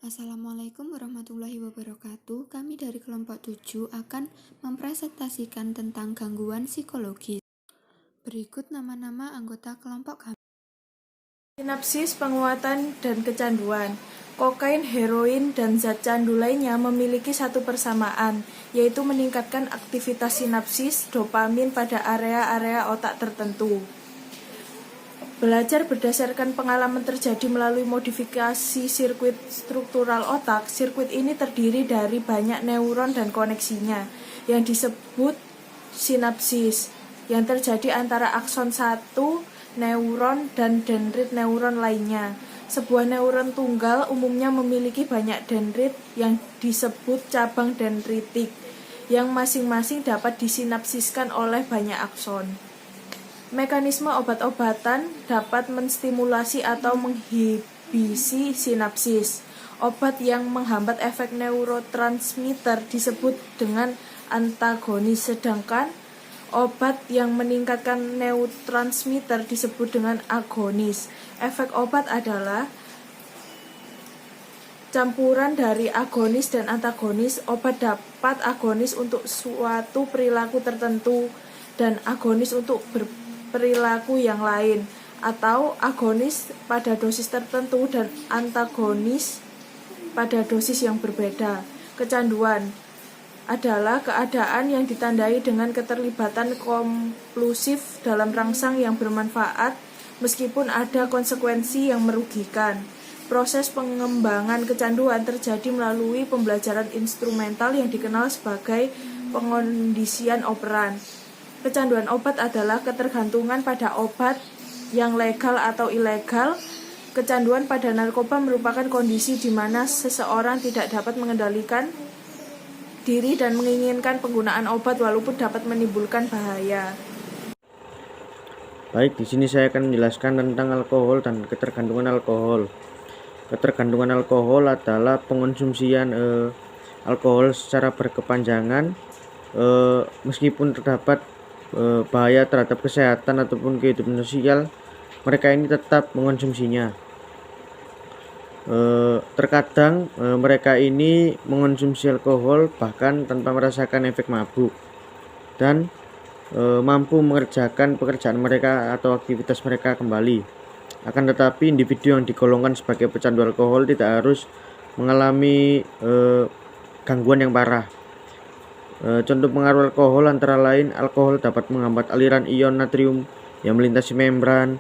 Assalamualaikum warahmatullahi wabarakatuh. Kami dari kelompok 7 akan mempresentasikan tentang gangguan psikologis. Berikut nama-nama anggota kelompok kami. Sinapsis, penguatan, dan kecanduan. Kokain, heroin, dan zat candu lainnya memiliki satu persamaan, yaitu meningkatkan aktivitas sinapsis dopamin pada area-area otak tertentu. Belajar berdasarkan pengalaman terjadi melalui modifikasi sirkuit struktural otak. Sirkuit ini terdiri dari banyak neuron dan koneksinya, yang disebut sinapsis, yang terjadi antara akson 1 neuron dan dendrit neuron lainnya. Sebuah neuron tunggal umumnya memiliki banyak dendrit yang disebut cabang dendritik, yang masing-masing dapat disinapsiskan oleh banyak akson. Mekanisme obat-obatan dapat menstimulasi atau menghibisi sinapsis. Obat yang menghambat efek neurotransmitter disebut dengan antagonis, sedangkan obat yang meningkatkan neurotransmitter disebut dengan agonis. Efek obat adalah campuran dari agonis dan antagonis. Obat dapat agonis untuk suatu perilaku tertentu dan agonis untuk perilaku yang lain, atau agonis pada dosis tertentu dan antagonis pada dosis yang berbeda. Kecanduan adalah keadaan yang ditandai dengan keterlibatan kompulsif dalam rangsang yang bermanfaat meskipun ada konsekuensi yang merugikan. Proses pengembangan kecanduan terjadi melalui pembelajaran instrumental yang dikenal sebagai pengondisian operan. Kecanduan obat adalah ketergantungan pada obat yang legal atau ilegal. Kecanduan pada narkoba merupakan kondisi di mana seseorang tidak dapat mengendalikan diri dan menginginkan penggunaan obat walaupun dapat menimbulkan bahaya. Baik, di sini saya akan menjelaskan tentang alkohol dan ketergantungan alkohol. Ketergantungan alkohol adalah pengonsumsian alkohol secara berkepanjangan, meskipun terdapat bahaya terhadap kesehatan ataupun kehidupan sosial, mereka ini tetap mengonsumsinya. Terkadang mereka ini mengonsumsi alkohol bahkan tanpa merasakan efek mabuk dan mampu mengerjakan pekerjaan mereka atau aktivitas mereka kembali. Akan tetapi individu yang digolongkan sebagai pecandu alkohol tidak harus mengalami gangguan yang parah. Contoh pengaruh alkohol antara lain, alkohol dapat menghambat aliran ion natrium yang melintasi membran,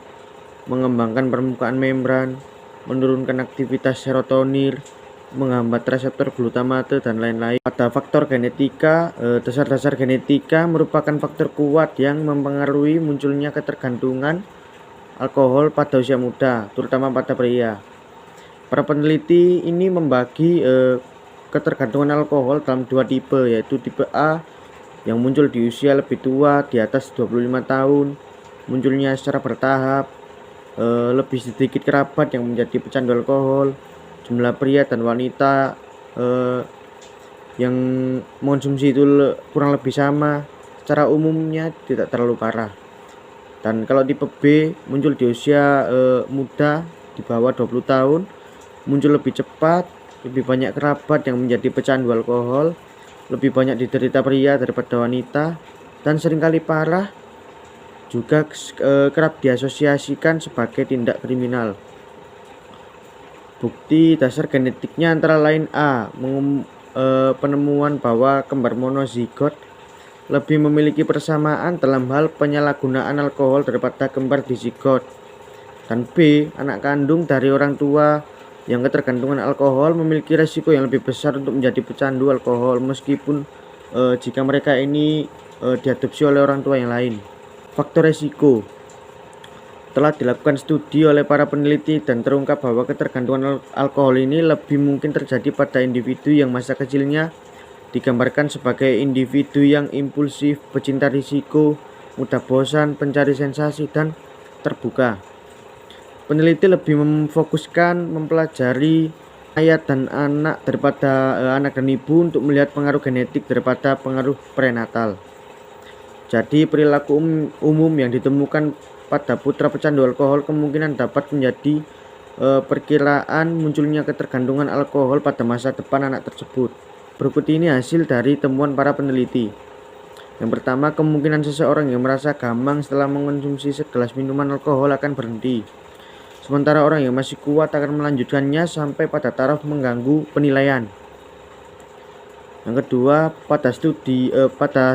mengembangkan permukaan membran, menurunkan aktivitas serotonin, menghambat reseptor glutamate, dan lain-lain. Pada faktor genetika, dasar-dasar genetika merupakan faktor kuat yang mempengaruhi munculnya ketergantungan alkohol pada usia muda, terutama pada pria. Para peneliti ini membagi ketergantungan alkohol dalam dua tipe, yaitu tipe A yang muncul di usia lebih tua, di atas 25 tahun, munculnya secara bertahap, lebih sedikit kerabat yang menjadi pecandu alkohol, jumlah pria dan wanita yang mengonsumsi itu kurang lebih sama, secara umumnya tidak terlalu parah. Dan kalau tipe B muncul di usia muda, di bawah 20 tahun, muncul lebih cepat, lebih banyak kerabat yang menjadi pecandu alkohol, lebih banyak diderita pria daripada wanita, dan seringkali parah, juga kerap diasosiasikan sebagai tindak kriminal. Bukti dasar genetiknya antara lain A. Penemuan bahwa kembar monozigot lebih memiliki persamaan dalam hal penyalahgunaan alkohol daripada kembar dizigot. Dan B. Anak kandung dari orang tua yang ketergantungan alkohol memiliki resiko yang lebih besar untuk menjadi pecandu alkohol meskipun jika mereka ini diadopsi oleh orang tua yang lain. Faktor resiko telah dilakukan studi oleh para peneliti dan terungkap bahwa ketergantungan alkohol ini lebih mungkin terjadi pada individu yang masa kecilnya digambarkan sebagai individu yang impulsif, pecinta risiko, mudah bosan, pencari sensasi, dan terbuka. Peneliti lebih memfokuskan mempelajari ayah dan anak daripada anak dan ibu untuk melihat pengaruh genetik daripada pengaruh prenatal. Jadi perilaku umum yang ditemukan pada putra pecandu alkohol kemungkinan dapat menjadi perkiraan munculnya ketergantungan alkohol pada masa depan anak tersebut. Berikut ini hasil dari temuan para peneliti. Yang pertama, kemungkinan seseorang yang merasa gamang setelah mengonsumsi segelas minuman alkohol akan berhenti, sementara orang yang masih kuat akan melanjutkannya sampai pada taraf mengganggu penilaian. Yang kedua, pada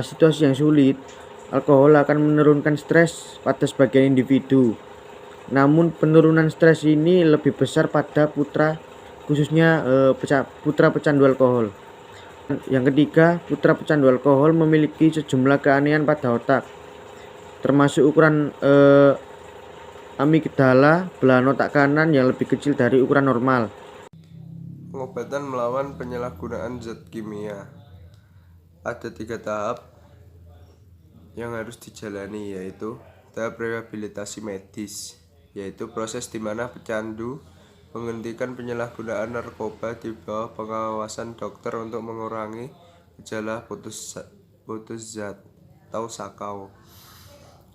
situasi yang sulit, alkohol akan menurunkan stres pada sebagian individu. Namun penurunan stres ini lebih besar pada putra, khususnya putra pecandu alkohol. Yang ketiga, putra pecandu alkohol memiliki sejumlah keanehan pada otak, termasuk ukuran amigdala belahan otak kanan yang lebih kecil dari ukuran normal. Pengobatan melawan penyalahgunaan zat kimia. Ada 3 tahap yang harus dijalani, yaitu tahap rehabilitasi medis, yaitu proses di mana pecandu menghentikan penyalahgunaan narkoba di bawah pengawasan dokter untuk mengurangi gejala putus zat atau sakau.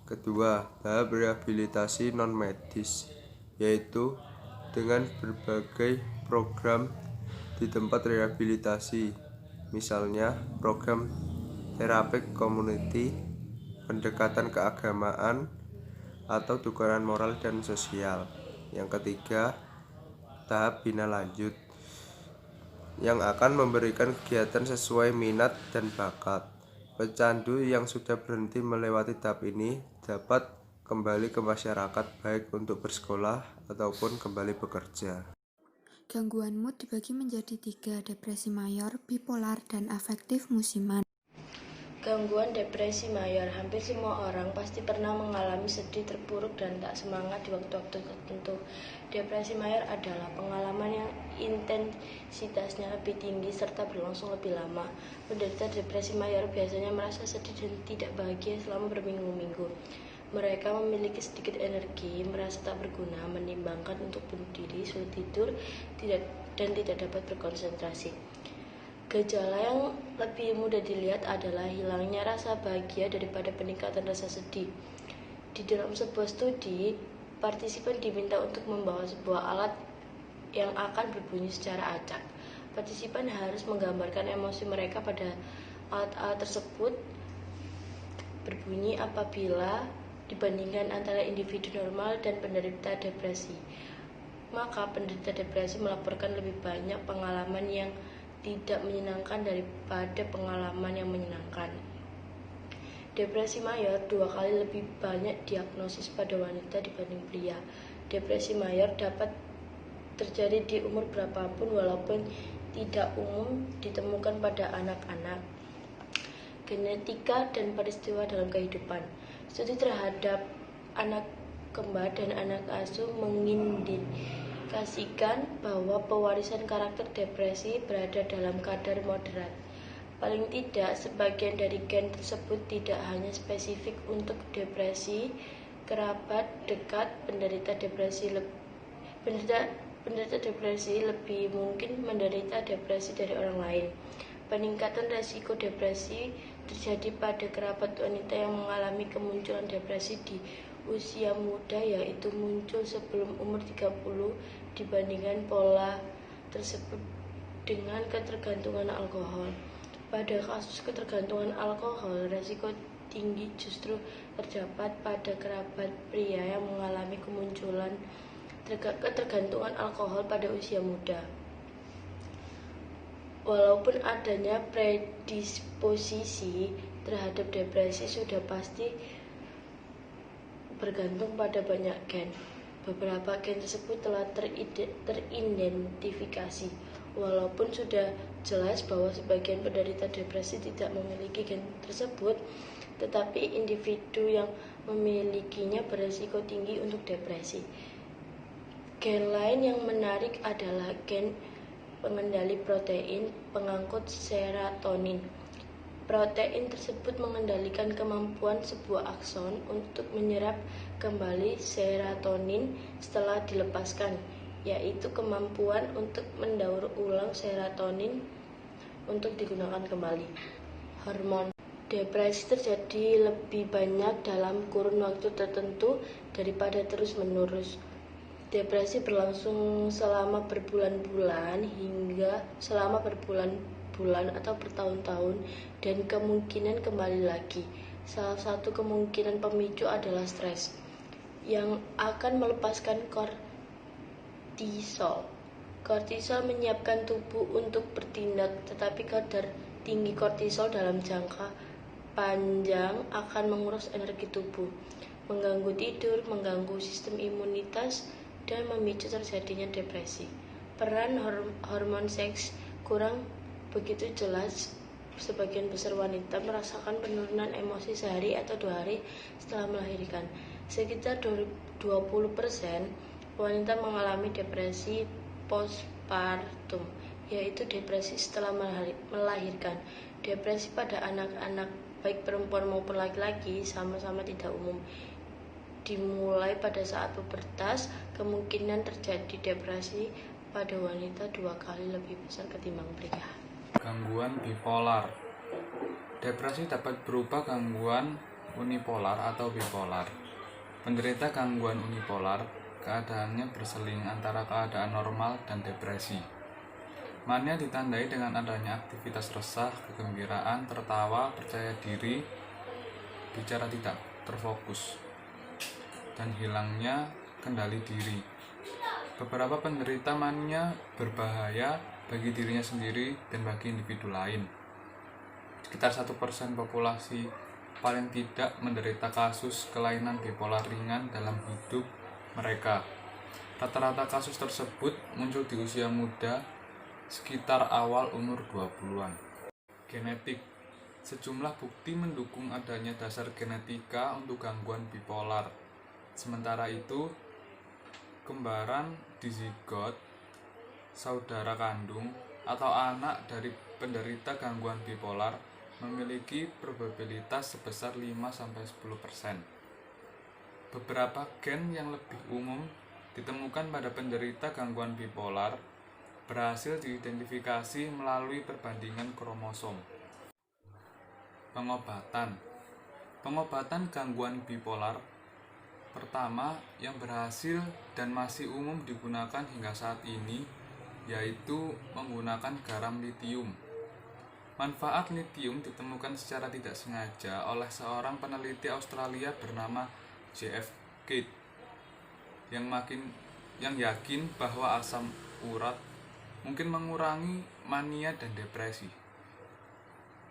Kedua, tahap rehabilitasi non medis, yaitu dengan berbagai program di tempat rehabilitasi, misalnya program terapi community, pendekatan keagamaan, atau dukungan moral dan sosial. Yang ketiga, tahap bina lanjut, yang akan memberikan kegiatan sesuai minat dan bakat. Pecandu yang sudah berhenti melewati tahap ini dapat kembali ke masyarakat, baik untuk bersekolah ataupun kembali bekerja. Gangguan mood dibagi menjadi 3, depresi mayor, bipolar, dan afektif musiman. Gangguan depresi mayor. Hampir semua orang pasti pernah mengalami sedih, terpuruk, dan tak semangat di waktu-waktu tertentu. Depresi mayor adalah pengalaman yang intensitasnya lebih tinggi serta berlangsung lebih lama. Penderita depresi mayor biasanya merasa sedih dan tidak bahagia selama berminggu-minggu. Mereka memiliki sedikit energi, merasa tak berguna, menimbangkan untuk bunuh diri, sulit tidur, dan tidak dapat berkonsentrasi. Gejala yang lebih mudah dilihat adalah hilangnya rasa bahagia daripada peningkatan rasa sedih. Di dalam sebuah studi, partisipan diminta untuk membawa sebuah alat yang akan berbunyi secara acak. Partisipan harus menggambarkan emosi mereka pada alat-alat tersebut berbunyi apabila dibandingkan antara individu normal dan penderita depresi. Maka penderita depresi melaporkan lebih banyak pengalaman yang tidak menyenangkan daripada pengalaman yang menyenangkan. Depresi mayor 2 kali lebih banyak diagnosis pada wanita dibanding pria. Depresi mayor dapat terjadi di umur berapapun walaupun tidak umum ditemukan pada anak-anak. Genetika dan peristiwa dalam kehidupan. Studi terhadap anak kembar dan anak asuh mengindikasikan bahwa pewarisan karakter depresi berada dalam kadar moderat. Paling tidak, sebagian dari gen tersebut tidak hanya spesifik untuk depresi. Kerabat dekat penderita depresi lebih mungkin menderita depresi dari orang lain. Peningkatan resiko depresi terjadi pada kerabat wanita yang mengalami kemunculan depresi di usia muda, yaitu muncul sebelum umur 30 dibandingkan pola tersebut dengan ketergantungan alkohol. Pada kasus ketergantungan alkohol, resiko tinggi justru terdapat pada kerabat pria yang mengalami kemunculan ketergantungan alkohol pada usia muda. Walaupun adanya predisposisi terhadap depresi sudah pasti bergantung pada banyak gen. Beberapa gen tersebut telah teridentifikasi. Walaupun sudah jelas bahwa sebagian penderita depresi tidak memiliki gen tersebut, tetapi individu yang memilikinya berisiko tinggi untuk depresi. Gen lain yang menarik adalah gen pengendali protein pengangkut serotonin. Protein tersebut mengendalikan kemampuan sebuah akson untuk menyerap kembali serotonin setelah dilepaskan, yaitu kemampuan untuk mendaur ulang serotonin untuk digunakan kembali. Hormon depresi terjadi lebih banyak dalam kurun waktu tertentu daripada terus-menerus. Depresi berlangsung selama berbulan-bulan hingga selama berbulan-bulan atau bertahun-tahun dan kemungkinan kembali lagi. Salah satu kemungkinan pemicu adalah stres yang akan melepaskan kortisol. Kortisol menyiapkan tubuh untuk bertindak, tetapi kadar tinggi kortisol dalam jangka panjang akan menguras energi tubuh, mengganggu tidur, mengganggu sistem imunitas, dan memicu terjadinya depresi. Peran hormon seks kurang begitu jelas. Sebagian besar wanita merasakan penurunan emosi sehari atau 2 hari setelah melahirkan. Sekitar 20% wanita mengalami depresi postpartum, yaitu depresi setelah melahirkan. Depresi pada anak-anak, baik perempuan maupun laki-laki, sama-sama tidak umum. Dimulai pada saat pubertas, kemungkinan terjadi depresi pada wanita 2 kali lebih besar ketimbang pria. Gangguan bipolar. Depresi dapat berupa gangguan unipolar atau bipolar. Penderita gangguan unipolar, keadaannya berseling antara keadaan normal dan depresi. Mania ditandai dengan adanya aktivitas resah, kegembiraan, tertawa, percaya diri, bicara tidak terfokus, dan hilangnya kendali diri. Beberapa penderita mania berbahaya bagi dirinya sendiri dan bagi individu lain. Sekitar 1% populasi paling tidak menderita kasus kelainan bipolar ringan dalam hidup mereka. Rata-rata kasus tersebut muncul di usia muda, sekitar awal umur 20-an. Genetik. Sejumlah bukti mendukung adanya dasar genetika untuk gangguan bipolar. Sementara itu, kembaran dizigot, saudara kandung, atau anak dari penderita gangguan bipolar memiliki probabilitas sebesar 5-10%. Beberapa gen yang lebih umum ditemukan pada penderita gangguan bipolar berhasil diidentifikasi melalui perbandingan kromosom. Pengobatan gangguan bipolar pertama yang berhasil dan masih umum digunakan hingga saat ini yaitu menggunakan garam litium. Manfaat litium ditemukan secara tidak sengaja oleh seorang peneliti Australia bernama J.F. Cate yang yakin bahwa asam urat mungkin mengurangi mania dan depresi.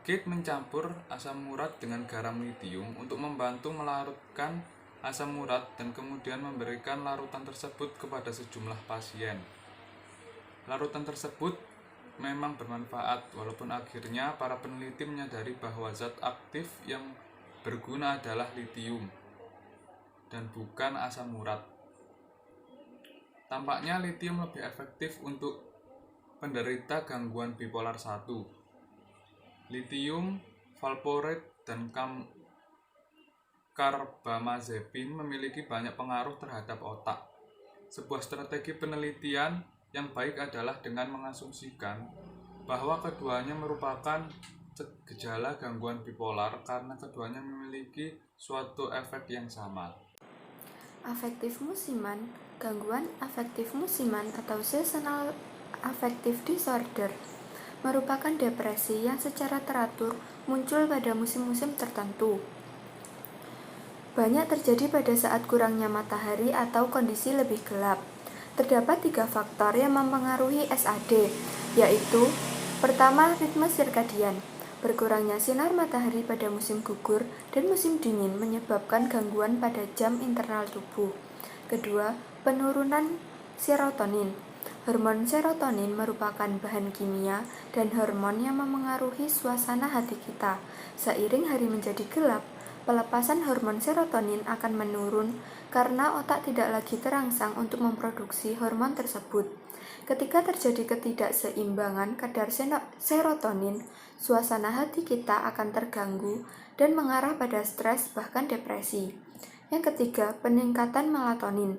Cate mencampur asam urat dengan garam litium untuk membantu melarutkan asam urat dan kemudian memberikan larutan tersebut kepada sejumlah pasien. Larutan tersebut memang bermanfaat, walaupun akhirnya para peneliti menyadari bahwa zat aktif yang berguna adalah litium dan bukan asam urat. Tampaknya litium lebih efektif untuk penderita gangguan bipolar 1. Litium, valproate, dan carbamazepine memiliki banyak pengaruh terhadap otak. Sebuah strategi penelitian yang baik adalah dengan mengasumsikan bahwa keduanya merupakan gejala gangguan bipolar karena keduanya memiliki suatu efek yang sama. Afektif musiman. Gangguan afektif musiman atau seasonal affective disorder merupakan depresi yang secara teratur muncul pada musim-musim tertentu. Banyak terjadi pada saat kurangnya matahari atau kondisi lebih gelap. Terdapat 3 faktor yang mempengaruhi SAD, yaitu pertama, ritme sirkadian. Berkurangnya sinar matahari pada musim gugur dan musim dingin menyebabkan gangguan pada jam internal tubuh. Kedua, penurunan serotonin. Hormon serotonin merupakan bahan kimia dan hormon yang memengaruhi suasana hati kita. Seiring hari menjadi gelap, pelepasan hormon serotonin akan menurun karena otak tidak lagi terangsang untuk memproduksi hormon tersebut. Ketika terjadi ketidakseimbangan kadar serotonin, suasana hati kita akan terganggu dan mengarah pada stres bahkan depresi. Yang ketiga, peningkatan melatonin.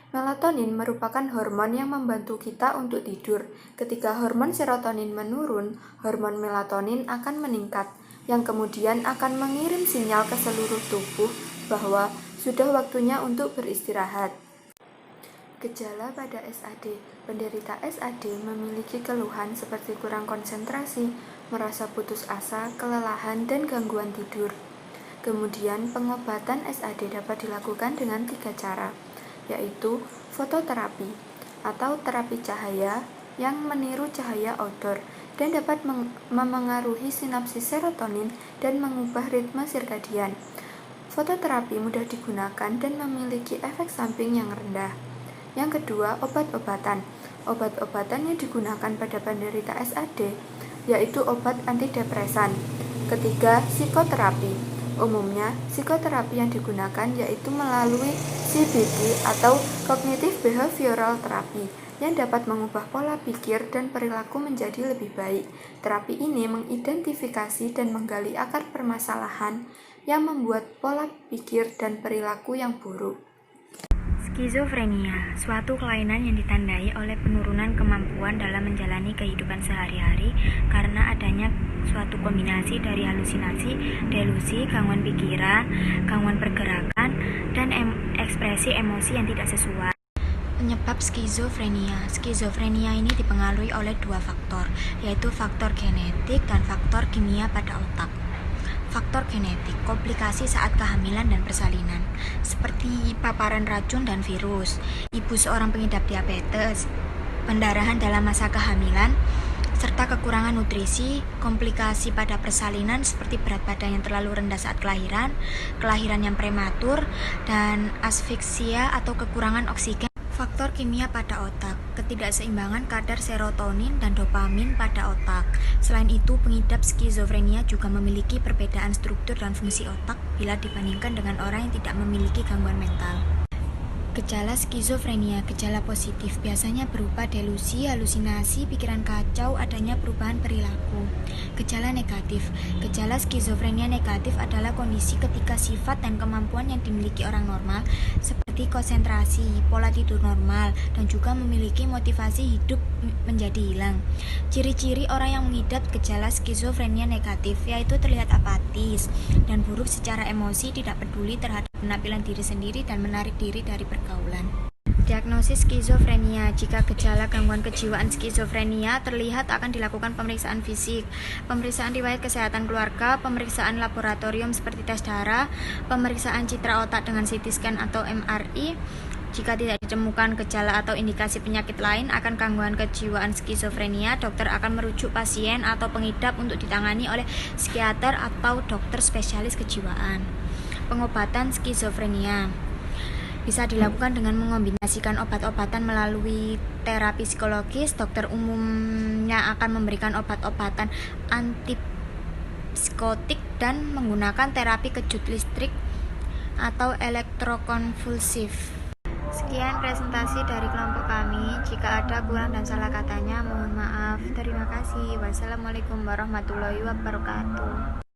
Melatonin merupakan hormon yang membantu kita untuk tidur. Ketika hormon serotonin menurun, hormon melatonin akan meningkat, yang kemudian akan mengirim sinyal ke seluruh tubuh bahwa sudah waktunya untuk beristirahat. Gejala pada SAD. Penderita SAD memiliki keluhan seperti kurang konsentrasi, merasa putus asa, kelelahan, dan gangguan tidur. Kemudian, pengobatan SAD dapat dilakukan dengan 3 cara, yaitu fototerapi atau terapi cahaya yang meniru cahaya outdoor dan dapat memengaruhi sinapsis serotonin dan mengubah ritme sirkadian. Fototerapi mudah digunakan dan memiliki efek samping yang rendah. Yang kedua, obat-obatan. Obat-obatan yang digunakan pada penderita SAD yaitu obat antidepresan. Ketiga, psikoterapi. Umumnya, psikoterapi yang digunakan yaitu melalui CBT atau Cognitive Behavioral Therapy yang dapat mengubah pola pikir dan perilaku menjadi lebih baik. Terapi ini mengidentifikasi dan menggali akar permasalahan yang membuat pola pikir dan perilaku yang buruk. Skizofrenia, suatu kelainan yang ditandai oleh penurunan kemampuan dalam menjalani kehidupan sehari-hari karena adanya suatu kombinasi dari halusinasi, delusi, gangguan pikiran, gangguan pergerakan, dan ekspresi emosi yang tidak sesuai. Penyebab skizofrenia. Skizofrenia ini dipengaruhi oleh 2 faktor, yaitu faktor genetik dan faktor kimia pada otak. Faktor genetik, komplikasi saat kehamilan dan persalinan, seperti paparan racun dan virus, ibu seorang pengidap diabetes, pendarahan dalam masa kehamilan, serta kekurangan nutrisi, komplikasi pada persalinan seperti berat badan yang terlalu rendah saat kelahiran, kelahiran yang prematur, dan asfiksia atau kekurangan oksigen. Faktor kimia pada otak, ketidakseimbangan kadar serotonin dan dopamin pada otak. Selain itu, pengidap skizofrenia juga memiliki perbedaan struktur dan fungsi otak bila dibandingkan dengan orang yang tidak memiliki gangguan mental. Gejala skizofrenia, gejala positif, biasanya berupa delusi, halusinasi, pikiran kacau, adanya perubahan perilaku. Gejala negatif, gejala skizofrenia negatif adalah kondisi ketika sifat dan kemampuan yang dimiliki orang normal, seperti konsentrasi, pola tidur normal, dan juga memiliki motivasi hidup menjadi hilang. Ciri-ciri orang yang mengidap gejala skizofrenia negatif yaitu terlihat apatis dan buruk secara emosi, tidak peduli terhadap penampilan diri sendiri, dan menarik diri dari pergaulan. Diagnosis skizofrenia. Jika gejala gangguan kejiwaan skizofrenia terlihat, akan dilakukan pemeriksaan fisik, pemeriksaan riwayat kesehatan keluarga, pemeriksaan laboratorium seperti tes darah, pemeriksaan citra otak dengan CT scan atau MRI. Jika tidak ditemukan gejala atau indikasi penyakit lain akan gangguan kejiwaan skizofrenia, dokter akan merujuk pasien atau pengidap untuk ditangani oleh psikiater atau dokter spesialis kejiwaan. Pengobatan skizofrenia bisa dilakukan dengan mengombinasikan obat-obatan melalui terapi psikologis. Dokter umumnya akan memberikan obat-obatan antipsikotik dan menggunakan terapi kejut listrik atau elektrokonvulsif. Sekian presentasi dari kelompok kami. Jika ada kurang dan salah katanya, mohon maaf. Terima kasih. Wassalamualaikum warahmatullahi wabarakatuh.